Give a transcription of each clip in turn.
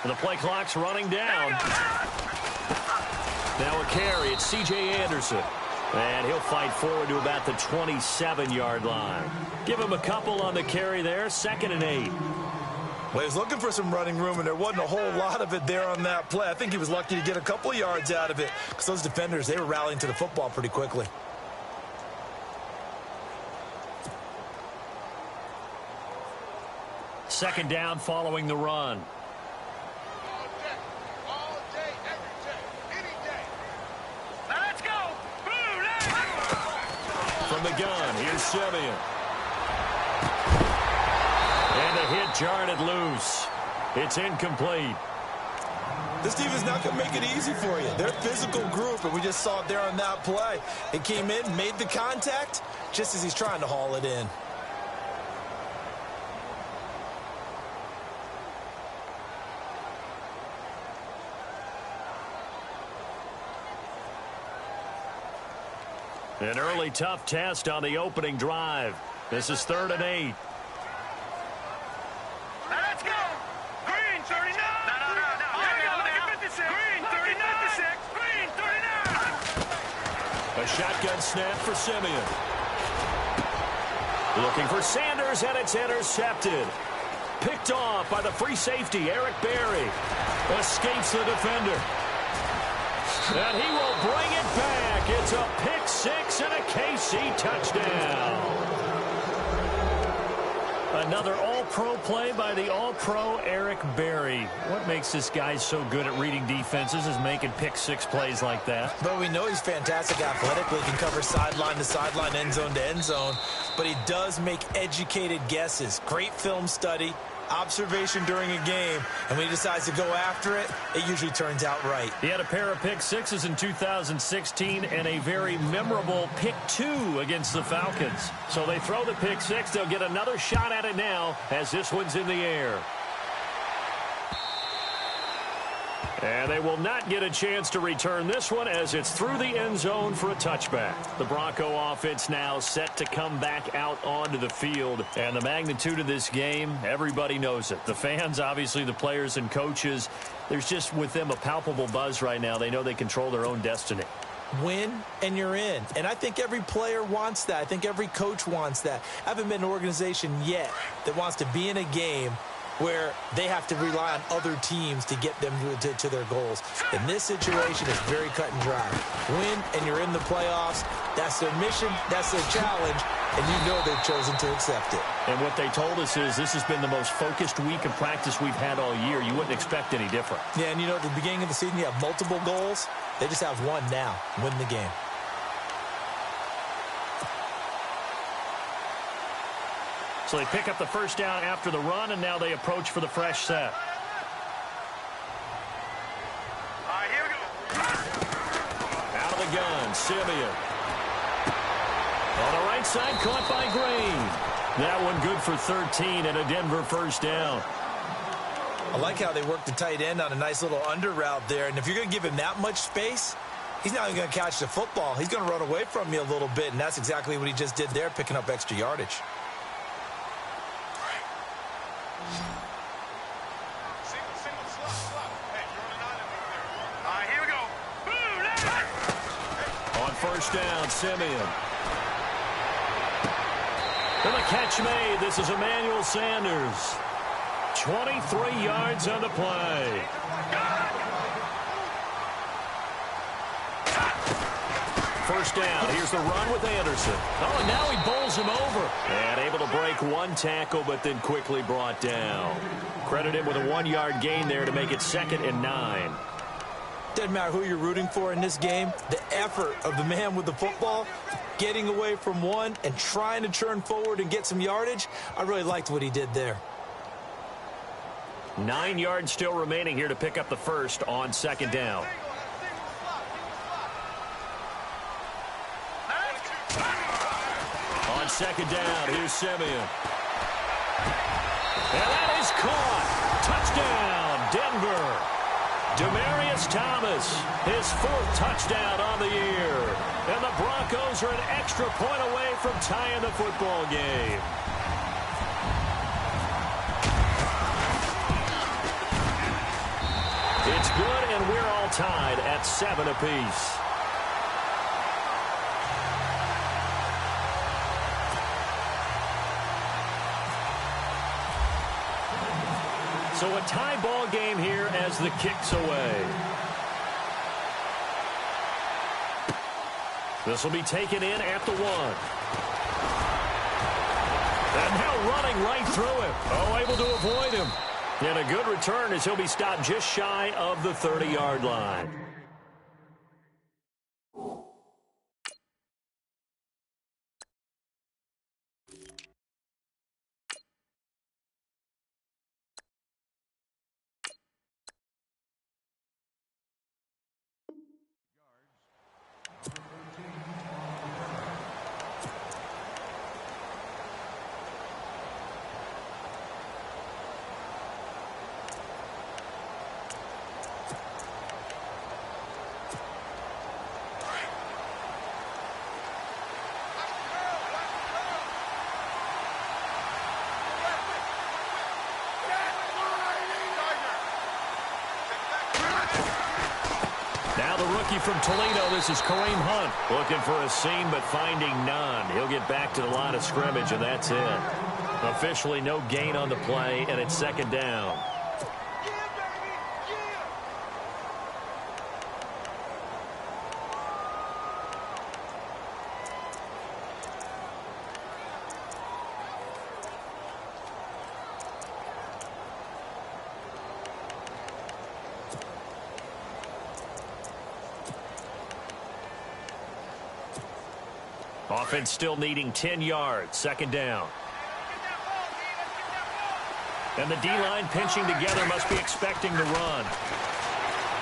The play clock's running down. Now a carry. It's C.J. Anderson. And he'll fight forward to about the 27-yard line. Give him a couple on the carry there. 2nd and 8. Well, he was looking for some running room, and there wasn't a whole lot of it there on that play. I think he was lucky to get a couple of yards out of it because those defenders, they were rallying to the football pretty quickly. Second down following the run. All day, every day, any day. Now let's go. From the gun, here's Simeon. And the hit jarred it loose. It's incomplete. This team is not going to make it easy for you. They're a physical group, and we just saw it there on that play. It came in, made the contact, just as he's trying to haul it in. An early tough test on the opening drive. This is 3rd and 8. Now let's go. Green, 39. No. Look at 56. Green, 39. 56. Green, 39. A shotgun snap for Simeon. Looking for Sanders, and it's intercepted. Picked off by the free safety, Eric Berry. Escapes the defender. And he will bring it back. It's a pick six and a KC touchdown. Another all-pro play by the all-pro Eric Berry. What makes this guy so good at reading defenses is making pick six plays like that. But we know he's fantastic athletically. He can cover sideline to sideline, end zone to end zone. But he does make educated guesses. Great film study, observation during a game. And when he decides to go after it, it usually turns out right. He had a pair of pick sixes in 2016 and a very memorable pick two against the Falcons. So they throw the pick six. They'll get another shot at it now as this one's in the air. And they will not get a chance to return this one as it's through the end zone for a touchback. The Bronco offense now set to come back out onto the field. And the magnitude of this game, everybody knows it. The fans, obviously the players and coaches, there's just with them a palpable buzz right now. They know they control their own destiny. Win and you're in. And I think every player wants that. I think every coach wants that. I haven't been an organization yet that wants to be in a game where they have to rely on other teams to get them to their goals. In this situation, it's very cut and dry. Win, and you're in the playoffs. That's their mission. That's their challenge. And you know they've chosen to accept it. And what they told us is this has been the most focused week of practice we've had all year. You wouldn't expect any different. Yeah, and you know, at the beginning of the season, you have multiple goals. They just have one now. Win the game. So they pick up the first down after the run, and now they approach for the fresh set. All right, here we go. Out of the gun, Simeon. On the right side, caught by Green. That one good for 13 and a Denver first down. I like how they work the tight end on a nice little under route there. And if you're going to give him that much space, he's not even going to catch the football. He's going to run away from you a little bit, and that's exactly what he just did there, picking up extra yardage. First down, Simeon. And the catch made. This is Emmanuel Sanders. 23 yards on the play. First down. Here's the run with Anderson. Oh, and now he bowls him over. And able to break one tackle, but then quickly brought down. Credit him with a 1-yard gain there to make it 2nd and 9. Doesn't matter who you're rooting for in this game. The effort of the man with the football, getting away from one and trying to turn forward and get some yardage, I really liked what he did there. 9 yards still remaining here to pick up the first on 2nd down. On 2nd down, here's Simeon. And that is caught. Touchdown, Denver. Demaryius Thomas, his 4th touchdown on the year. And the Broncos are an extra point away from tying the football game. we're all tied at 7 apiece. So a tie ball game here as the kick's away. This will be taken in at the 1. And now running right through him. Oh, able to avoid him. And a good return as he'll be stopped just shy of the 30-yard line. From Toledo, this is Kareem Hunt looking for a seam but finding none. He'll get back to the line of scrimmage, and that's it. Officially no gain on the play, and it's 2nd down. Offense still needing 10 yards. 2nd down. And the D-line pinching together must be expecting to run.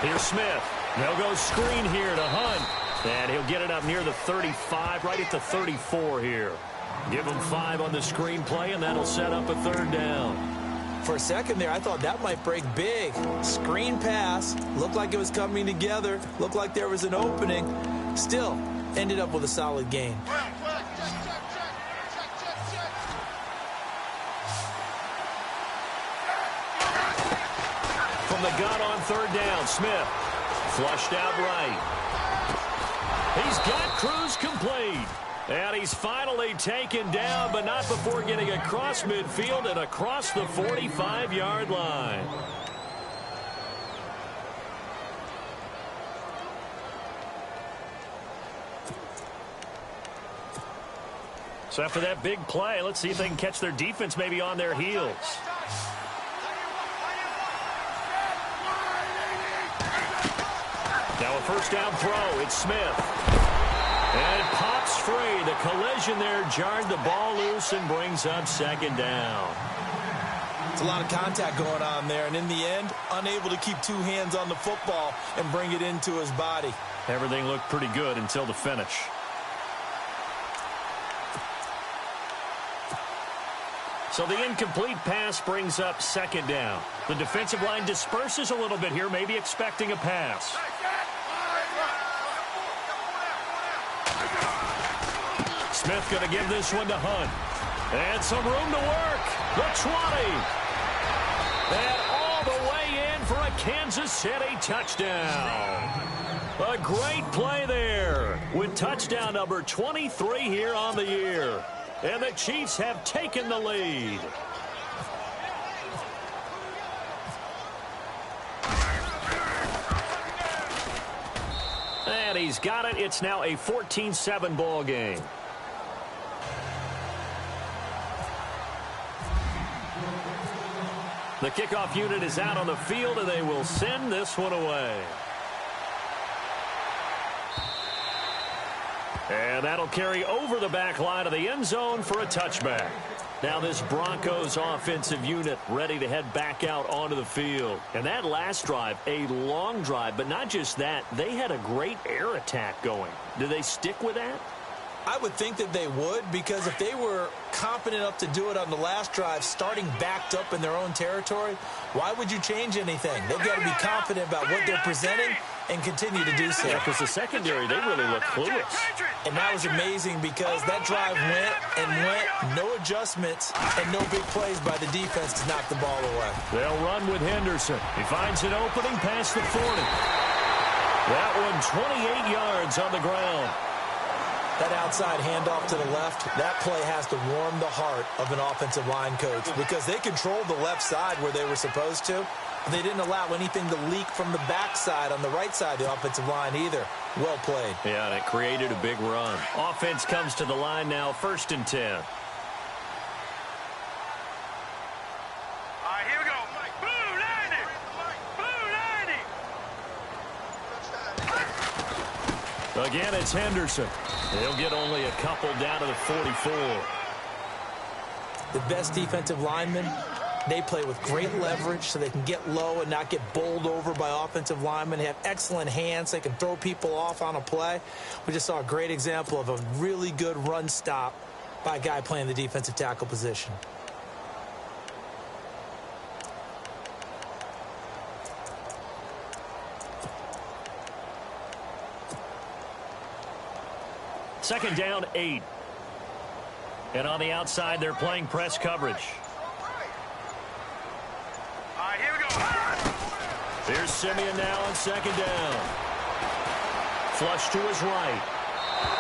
Here's Smith. They'll go screen here to Hunt. And he'll get it up near the 35, right at the 34 here. Give him 5 on the screen play, and that'll set up a 3rd down. For a second there, I thought that might break big. Screen pass. Looked like it was coming together. Looked like there was an opening. Still, ended up with a solid gain. From the gun on 3rd down, Smith flushed out right. He's got Cruz complete. And he's finally taken down, but not before getting across midfield and across the 45-yard line. So after that big play, let's see if they can catch their defense maybe on their heels. Now a 1st down throw. It's Smith. And it pops free. The collision there jarred the ball loose and brings up 2nd down. It's a lot of contact going on there, and in the end, unable to keep 2 hands on the football and bring it into his body. Everything looked pretty good until the finish. So the incomplete pass brings up 2nd down. The defensive line disperses a little bit here, maybe expecting a pass. Smith going to give this one to Hunt. And some room to work. The 20. And all the way in for a Kansas City touchdown. A great play there with touchdown number 23 here on the year. And the Chiefs have taken the lead. And he's got it. It's now a 14-7 ball game. The kickoff unit is out on the field, and they will send this one away. And that'll carry over the back line of the end zone for a touchback. Now this Broncos offensive unit ready to head back out onto the field. And that last drive, a long drive, but not just that, they had a great air attack going. Do they stick with that? I would think that they would, because if they were competent enough to do it on the last drive, starting backed up in their own territory, why would you change anything? They've got to be confident about what they're presenting and continue to do so. Yeah, because the secondary, they really look clueless. And that was amazing because that drive went and went, no adjustments, and no big plays by the defense to knock the ball away. They'll run with Henderson. He finds an opening past the 40. That one 28 yards on the ground. That outside handoff to the left, that play has to warm the heart of an offensive line coach because they controlled the left side where they were supposed to. They didn't allow anything to leak from the backside on the right side of the offensive line either. Well played. Yeah, and it created a big run. Offense comes to the line now, 1st and 10. All right, here we go. Blue 90. Blue 90. Again, it's Henderson. He'll get only a couple down to the 44. The best defensive linemen, they play with great leverage so they can get low and not get bowled over by offensive linemen. They have excellent hands. They can throw people off on a play. We just saw a great example of a really good run stop by a guy playing the defensive tackle position. Second down, 8. And on the outside, they're playing press coverage. All right, here we go. Here's Simeon now on second down. Flush to his right.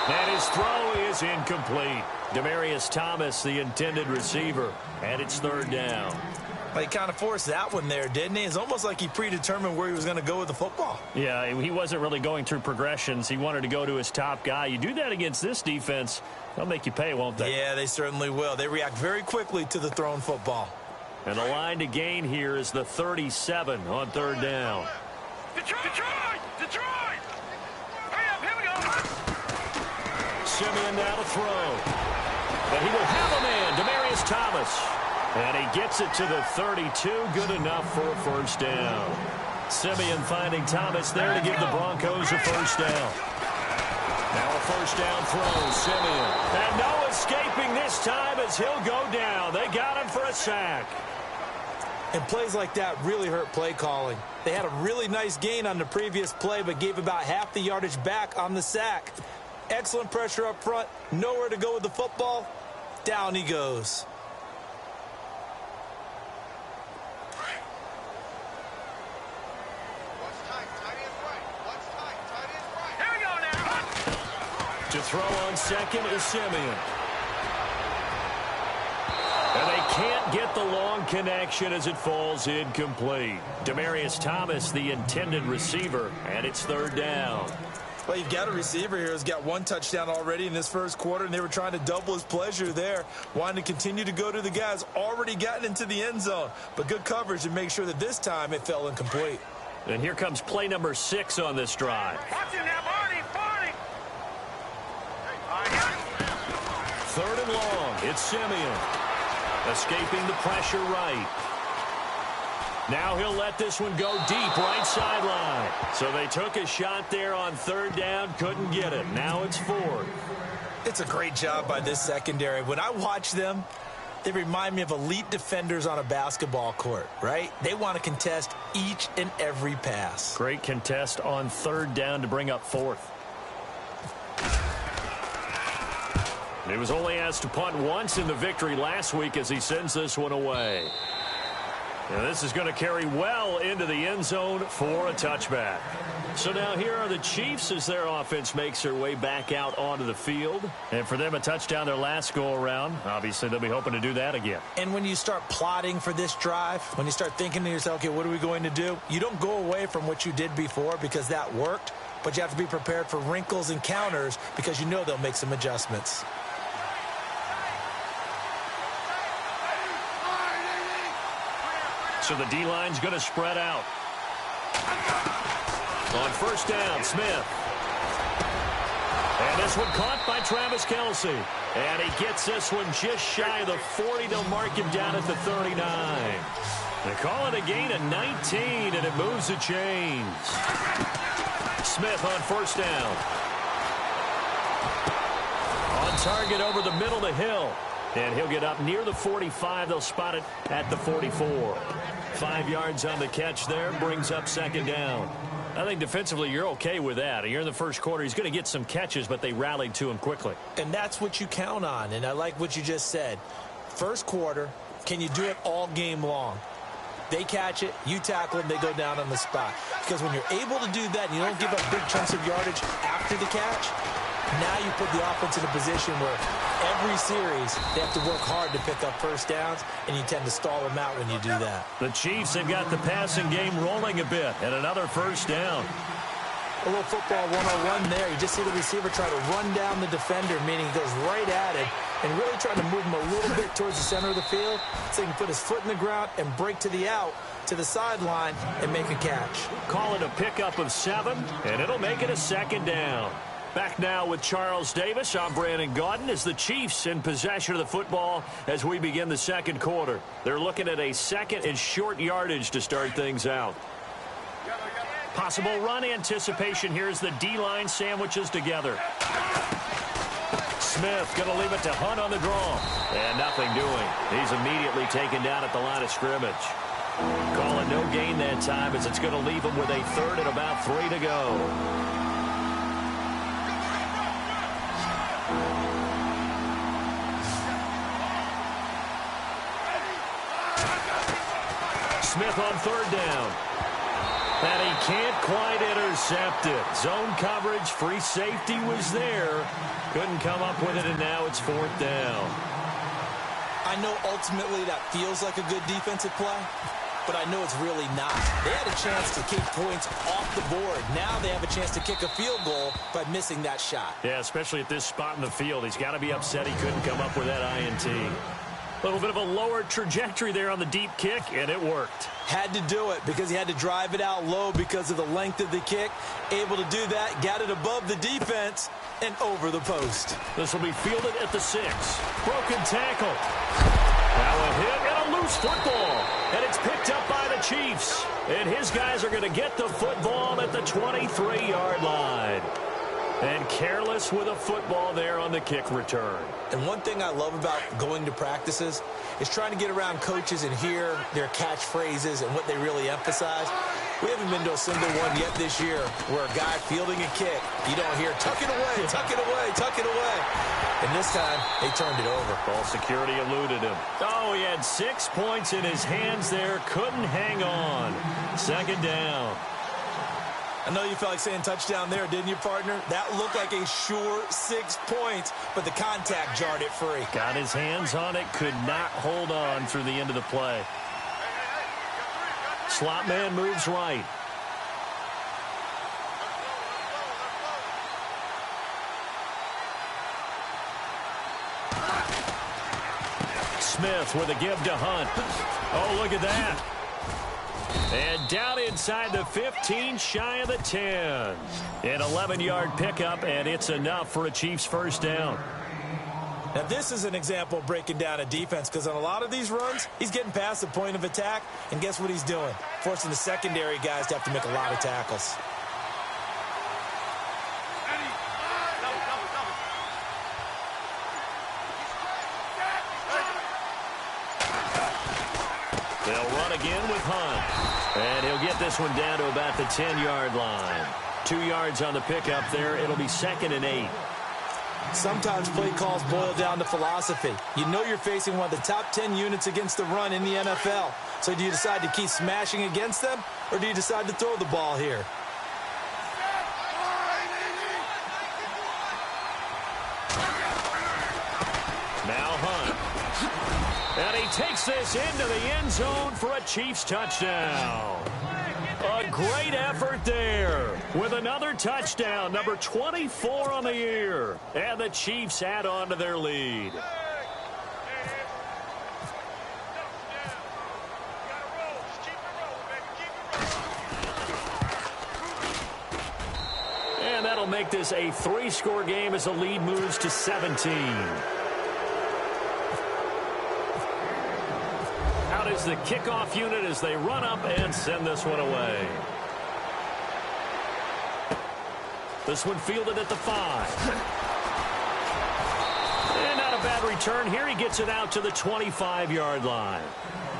And his throw is incomplete. Demaryius Thomas, the intended receiver. And it's 3rd down. But he kind of forced that one there, didn't he? It's almost like he predetermined where he was going to go with the football. Yeah, he wasn't really going through progressions. He wanted to go to his top guy. You do that against this defense, they'll make you pay, won't they? Yeah, they certainly will. They react very quickly to the thrown football. And the line to gain here is the 37 on 3rd down. Detroit! Detroit! Hurry up, here we go. Simeon now to throw. And he will have a man, Demaryius Thomas. And he gets it to the 32, good enough for a 1st down. Simeon finding Thomas there to give the Broncos a 1st down. Now a 1st down throw, Simeon. And no escaping this time as he'll go down. They got him for a sack. And plays like that really hurt play calling. They had a really nice gain on the previous play, but gave about half the yardage back on the sack. Excellent pressure up front. Nowhere to go with the football. Down he goes. To throw on second is Simeon. And they can't get the long connection as it falls incomplete. Demaryius Thomas, the intended receiver, and it's 3rd down. Well, you've got a receiver here who's got 1 touchdown already in this 1st quarter, and they were trying to double his pleasure there, wanting to continue to go to the guys already gotten into the end zone. But good coverage to make sure that this time it fell incomplete. And here comes play number 6 on this drive. Watch him now, Barney. 3rd and long. It's Simeon. Escaping the pressure right. Now he'll let this one go deep right sideline. So they took a shot there on 3rd down, couldn't get it. Now it's 4th. It's a great job by this secondary. When I watch them, they remind me of elite defenders on a basketball court, right? They want to contest each and every pass. Great contest on 3rd down to bring up 4th. He was only asked to punt once in the victory last week as he sends this one away. And this is going to carry well into the end zone for a touchback. So now here are the Chiefs as their offense makes their way back out onto the field. And for them, a touchdown their last go-around. Obviously, they'll be hoping to do that again. And when you start plotting for this drive, when you start thinking to yourself, okay, what are we going to do? You don't go away from what you did before because that worked. But you have to be prepared for wrinkles and counters because you know they'll make some adjustments. So the D-line's going to spread out. On 1st down, Smith. And this one caught by Travis Kelce. And he gets this one just shy of the 40. They'll mark him down at the 39. They call it a gain of 19, and it moves the chains. Smith on 1st down. On target over the middle to Hill. And he'll get up near the 45. They'll spot it at the 44. 5 yards on the catch there. Brings up 2nd down. I think defensively you're okay with that. You're in the 1st quarter. He's going to get some catches, but they rallied to him quickly. And that's what you count on. And I like what you just said. 1st quarter, can you do it all game long? They catch it, you tackle them, they go down on the spot. Because when you're able to do that and you don't give up big chunks of yardage after the catch, now you put the offense in a position where every series they have to work hard to pick up first downs, and you tend to stall them out when you do that. The Chiefs have got the passing game rolling a bit, and another first down. A little football 101 there. You just see the receiver try to run down the defender, meaning he goes right at it, and really trying to move him a little bit towards the center of the field so he can put his foot in the ground and break to the out, to the sideline, and make a catch. Call it a pickup of 7, and it'll make it a second down. Back now with Charles Davis. I'm Brandon Gaudin as the Chiefs in possession of the football as we begin the second quarter. They're looking at a second and short yardage to start things out. Possible run anticipation. Here's the D-line sandwiches together. Smith going to leave it to Hunt on the draw. And nothing doing. He's immediately taken down at the line of scrimmage. Call it no gain that time as it's going to leave him with a third and about 3 to go. Smith on third down. And he can't quite intercept it. Zone coverage, free safety was there. Couldn't come up with it, and now it's fourth down. I know ultimately that feels like a good defensive play, but I know it's really not. They had a chance to kick points off the board. Now they have a chance to kick a field goal by missing that shot. Yeah, especially at this spot in the field. He's got to be upset he couldn't come up with that INT. A little bit of a lower trajectory there on the deep kick, and it worked. Had to do it because he had to drive it out low because of the length of the kick. Able to do that, got it above the defense, and over the post. This will be fielded at the 6. Broken tackle. Now a hit and a loose football. And it's picked up by the Chiefs. And his guys are going to get the football at the 23-yard line. And careless with a football there on the kick return. And one thing I love about going to practices is trying to get around coaches and hear their catchphrases and what they really emphasize. We haven't been to a single one yet this year where a guy fielding a kick, you don't hear, tuck it away, tuck it away, tuck it away. And this time, they turned it over. Ball security eluded him. Oh, he had 6 points in his hands there. Couldn't hang on. Second down. I know you felt like saying touchdown there, didn't you, partner? That looked like a sure 6 points, but the contact jarred it free. Got his hands on it, could not hold on through the end of the play. Slot man moves right. Smith with a give to Hunt. Oh, look at that. And down inside the 15, shy of the 10. An 11-yard pickup, and it's enough for a Chiefs first down. Now, this is an example of breaking down a defense because on a lot of these runs, he's getting past the point of attack, and guess what he's doing? Forcing the secondary guys to have to make a lot of tackles. They'll run again with Hunt. And he'll get this one down to about the 10-yard line. 2 yards on the pickup there. It'll be second and 8. Sometimes play calls boil down to philosophy. You know you're facing one of the top 10 units against the run in the NFL. So do you decide to keep smashing against them, or do you decide to throw the ball here? Now Hunt. And he takes this into the end zone for a Chiefs touchdown. A great effort there with another touchdown, number 24 on the year. And the Chiefs add on to their lead. And that'll make this a 3-score game as the lead moves to 17. Is the kickoff unit as they run up and send this one away. This one fielded at the 5. And not a bad return here. He gets it out to the 25-yard line.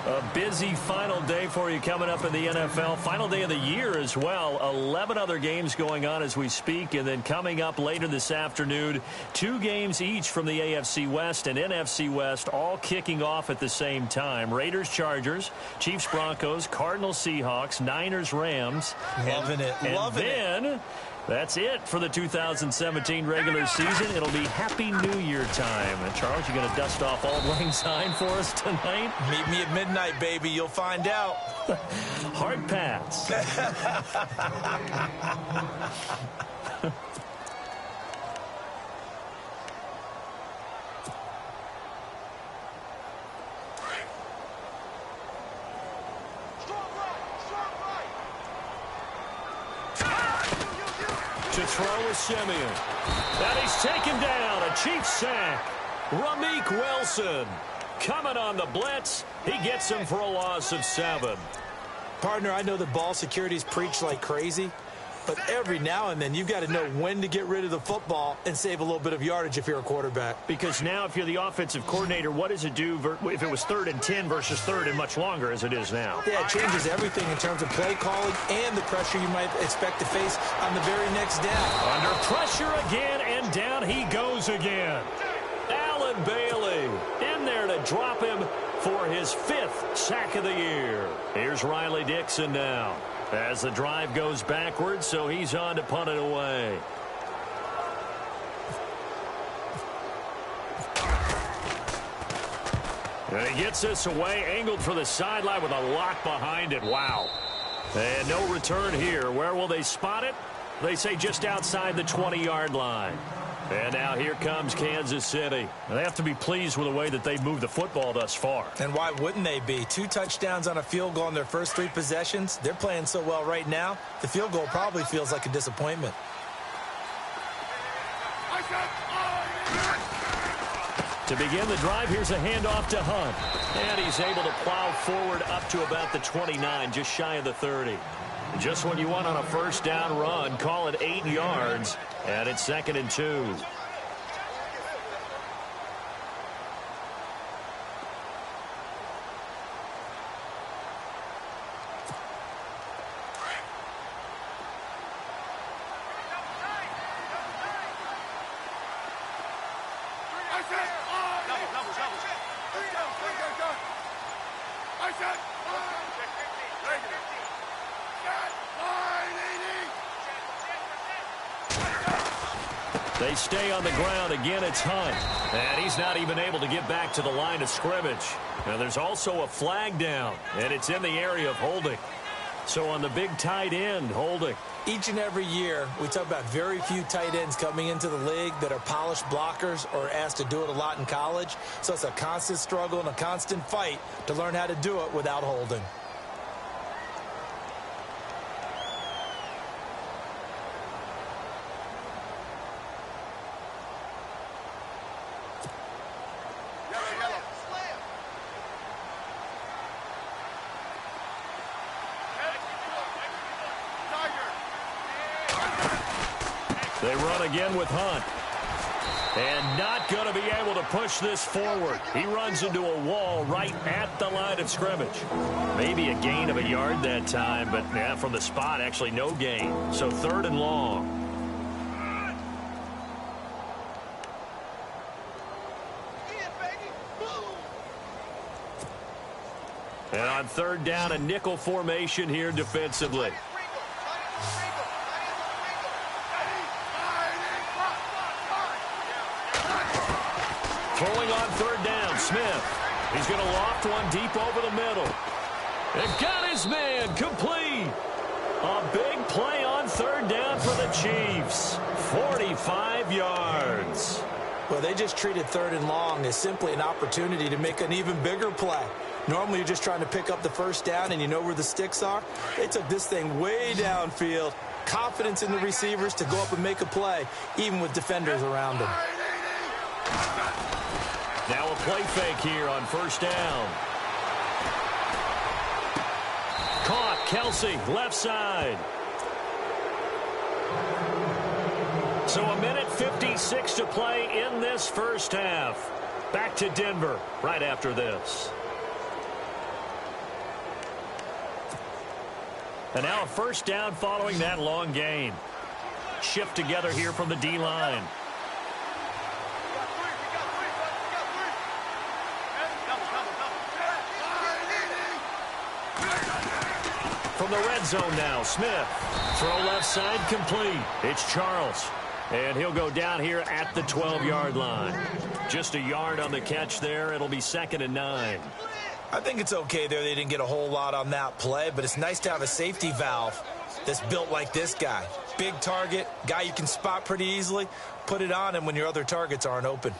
A busy final day for you coming up in the NFL. Final day of the year as well. 11 other games going on as we speak. And then coming up later this afternoon, 2 games each from the AFC West and NFC West, all kicking off at the same time. Raiders, Chargers, Chiefs, Broncos, Cardinals, Seahawks, Niners, Rams. Loving it. Loving it. That's it for the 2017 regular season. It'll be Happy New Year time. And Charles, you going to dust off Auld Lang Syne for us tonight? Meet me at midnight, baby. You'll find out. Hard pass. To throw is Simeon. And he's taken down. A Chiefs sack. Ramik Wilson coming on the blitz. He gets him for a loss of 7. Partner, I know the ball security's preached like crazy, but every now and then you've got to know when to get rid of the football and save a little bit of yardage if you're a quarterback. Because now if you're the offensive coordinator, what does it do if it was 3rd and 10 versus 3rd and much longer as it is now? Yeah, it changes everything in terms of play calling and the pressure you might expect to face on the very next down. Under pressure again, and down he goes again. Allen Bailey in there to drop him for his 5th sack of the year. Here's Riley Dixon now as the drive goes backwards, so he's on to punt it away. And he gets this away, angled for the sideline with a lock behind it. Wow. And no return here. Where will they spot it? They say just outside the 20-yard line. And now here comes Kansas City. They have to be pleased with the way that they've moved the football thus far. And why wouldn't they be? 2 touchdowns on a field goal in their first 3 possessions. They're playing so well right now, the field goal probably feels like a disappointment. To begin the drive, here's a handoff to Hunt. And he's able to plow forward up to about the 29, just shy of the 30. Just what you want on a first down run. Call it 8 yards. And it's 2nd and 2. They stay on the ground. Again, it's Hunt. And he's not even able to get back to the line of scrimmage. Now, there's also a flag down, and it's in the area of holding. So on the big tight end, holding. Each and every year, we talk about very few tight ends coming into the league that are polished blockers or asked to do it a lot in college. So it's a constant struggle and a constant fight to learn how to do it without holding. They run again with Hunt. And not going to be able to push this forward. He runs into a wall right at the line of scrimmage. Maybe a gain of a yard that time, but yeah, from the spot, actually no gain. So 3rd and long. And on 3rd down, a nickel formation here defensively. Throwing on 3rd down, Smith. He's going to loft one deep over the middle. They've got his man complete. A big play on 3rd down for the Chiefs. 45 yards. Well, they just treated 3rd and long as simply an opportunity to make an even bigger play. Normally, you're just trying to pick up the first down and you know where the sticks are. They took this thing way downfield. Confidence in the receivers to go up and make a play, even with defenders around them. Now a play fake here on 1st down. Caught, Kelsey, left side. So a minute 56 to play in this first half. Back to Denver right after this. And now a first down following that long gain. Shift together here from the D-line. From the red zone now, Smith. Throw left side complete. It's Charles. And he'll go down here at the 12-yard line. Just a yard on the catch there. It'll be 2nd and 9. I think it's okay there. They didn't get a whole lot on that play, but it's nice to have a safety valve that's built like this guy. Big target, guy you can spot pretty easily. Put it on him when your other targets aren't open.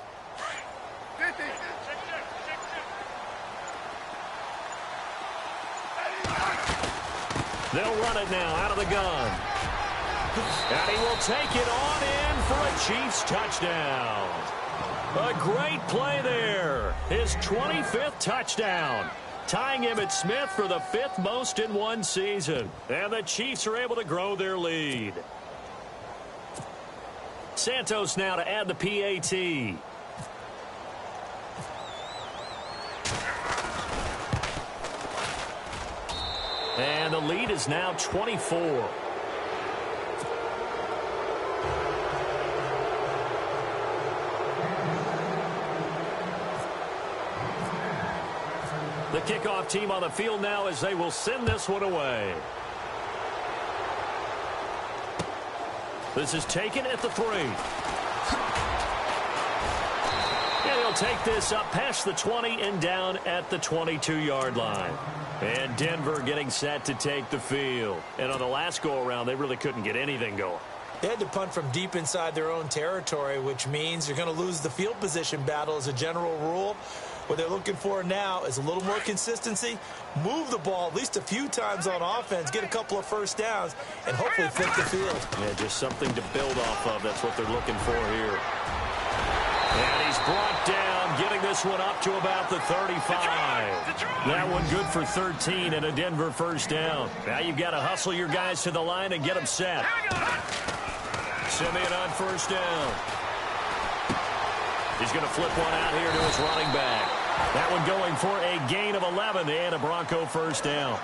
They'll run it now out of the gun. And he will take it on in for a Chiefs touchdown. A great play there. His 25th touchdown. Tying him at Smith for the 5th most in one season. And the Chiefs are able to grow their lead. Santos now to add the PAT. And the lead is now 24. The kickoff team on the field now as they will send this one away. This is taken at the 3. And he'll take this up past the 20 and down at the 22-yard line. And Denver getting set to take the field. And on the last go-around, they really couldn't get anything going. They had to punt from deep inside their own territory, which means you're going to lose the field position battle as a general rule. What they're looking for now is a little more consistency, move the ball at least a few times on offense, get a couple of first downs, and hopefully flip the field. Yeah, just something to build off of. That's what they're looking for here. And he's brought down, getting this one up to about the 35. That one good for 13 and a Denver first down. Now you've got to hustle your guys to the line and get them set. Simeon on first down. He's going to flip one out here to his running back. That one going for a gain of 11 and a Bronco first down.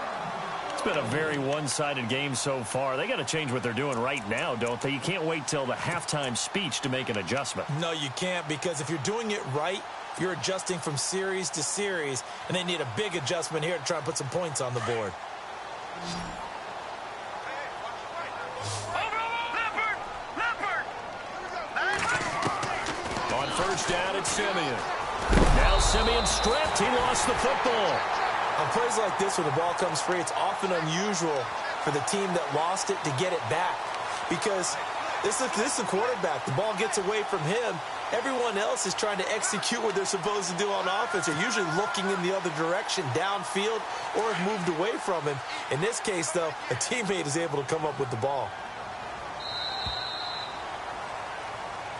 It's been a very one-sided game so far. They got to change what they're doing right now, don't they? You can't wait till the halftime speech to make an adjustment. No, you can't, because if you're doing it right, you're adjusting from series to series, and they need a big adjustment here to try and put some points on the board. On first down, it's Simeon. Now Simeon stripped. He lost the football. On plays like this where the ball comes free, it's often unusual for the team that lost it to get it back, because this is the quarterback. The ball gets away from him. Everyone else is trying to execute what they're supposed to do on offense. They're usually looking in the other direction, downfield, or have moved away from him. In this case, though, a teammate is able to come up with the ball.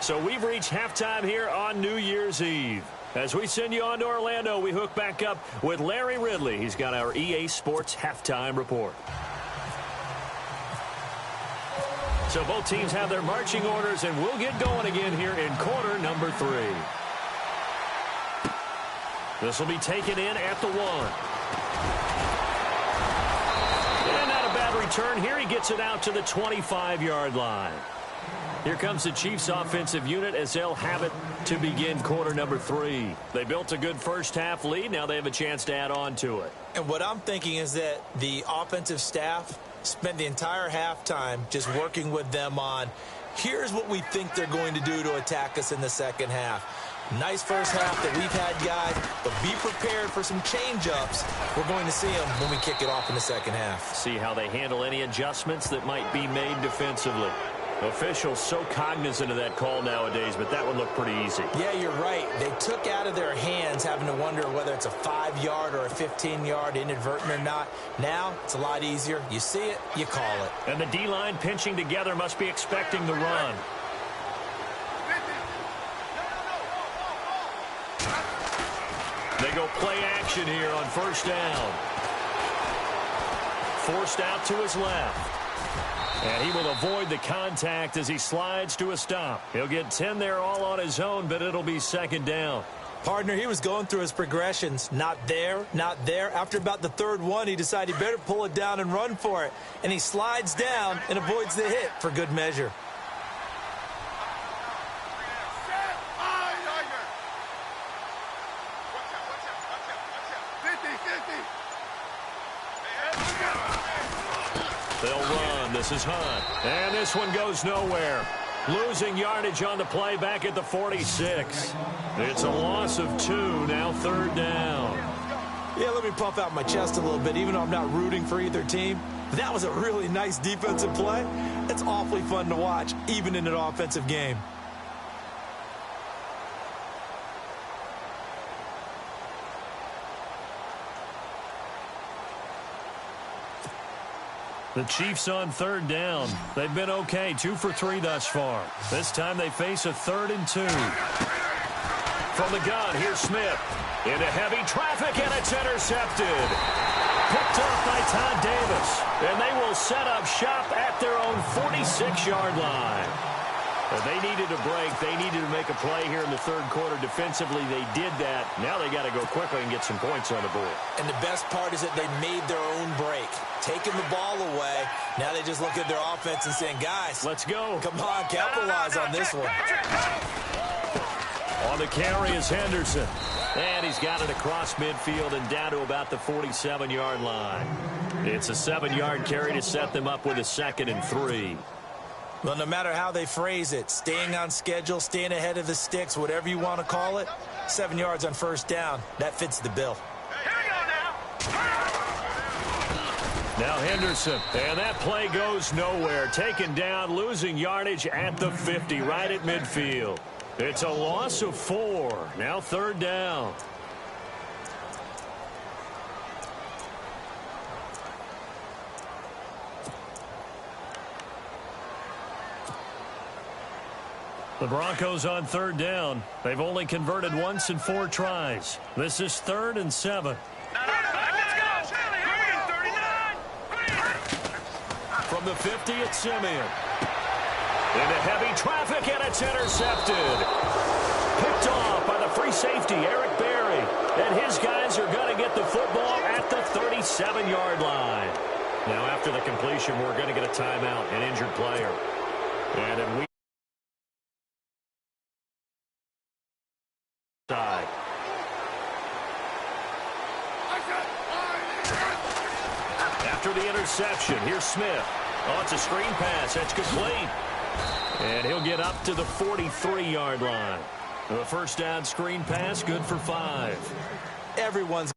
So we've reached halftime here on New Year's Eve. As we send you on to Orlando, we hook back up with Larry Ridley. He's got our EA Sports halftime report. So both teams have their marching orders, and we'll get going again here in quarter number 3. This will be taken in at the 1. And not a bad return here. He gets it out to the 25-yard line. Here comes the Chiefs offensive unit as they'll have it to begin quarter number 3. They built a good first half lead. Now they have a chance to add on to it. And what I'm thinking is that the offensive staff spent the entire halftime just working with them on, here's what we think they're going to do to attack us in the second half. Nice first half that we've had, guys, but be prepared for some change-ups. We're going to see them when we kick it off in the second half. See how they handle any adjustments that might be made defensively. Officials so cognizant of that call nowadays, but that one looked pretty easy. Yeah, you're right. They took out of their hands having to wonder whether it's a 5-yard or a 15-yard inadvertent or not. Now, it's a lot easier. You see it, you call it. And the D-line pinching together must be expecting the run. They go play action here on first down. Forced out to his left. And he will avoid the contact as he slides to a stop. He'll get 10 there all on his own, but it'll be second down. Partner, he was going through his progressions. Not there, not there. After about the third one, he decided he better pull it down and run for it. And he slides down and avoids the hit for good measure. They'll run. This is Hunt. And this one goes nowhere. Losing yardage on the play back at the 46. It's a loss of 2, now third down. Yeah, let me puff out my chest a little bit, even though I'm not rooting for either team. That was a really nice defensive play. It's awfully fun to watch, even in an offensive game. The Chiefs on third down. They've been okay, 2 for 3 thus far. This time they face a 3rd and 2. From the gun, here's Smith. Into heavy traffic, and it's intercepted. Picked up by Todd Davis. And they will set up shop at their own 46-yard line. But they needed a break. They needed to make a play here in the third quarter. Defensively, they did that. Now they got to go quickly and get some points on the board. And the best part is that they made their own break. Taking the ball away. Now they just look at their offense and saying, guys, let's go. Come on, capitalize on this one. On the carry is Henderson. And he's got it across midfield and down to about the 47-yard line. It's a 7-yard carry to set them up with a 2nd and 3. Well, no matter how they phrase it, staying on schedule, staying ahead of the sticks, whatever you want to call it, 7 yards on first down, that fits the bill. Here we go now. Now Henderson, and that play goes nowhere. Taken down, losing yardage at the 50, right at midfield. It's a loss of 4. Now third down. The Broncos on third down. They've only converted once in 4 tries. This is 3rd and 7. Let's go. Green, 39. From the 50, it's Simeon. Into heavy traffic, and it's intercepted. Picked off by the free safety, Eric Berry. And his guys are going to get the football at the 37-yard line. Now, after the completion, we're going to get a timeout, an injured player. And if we side. After the interception, here's Smith. Oh, it's a screen pass. That's complete. And he'll get up to the 43-yard line. The first down screen pass, good for 5. Everyone's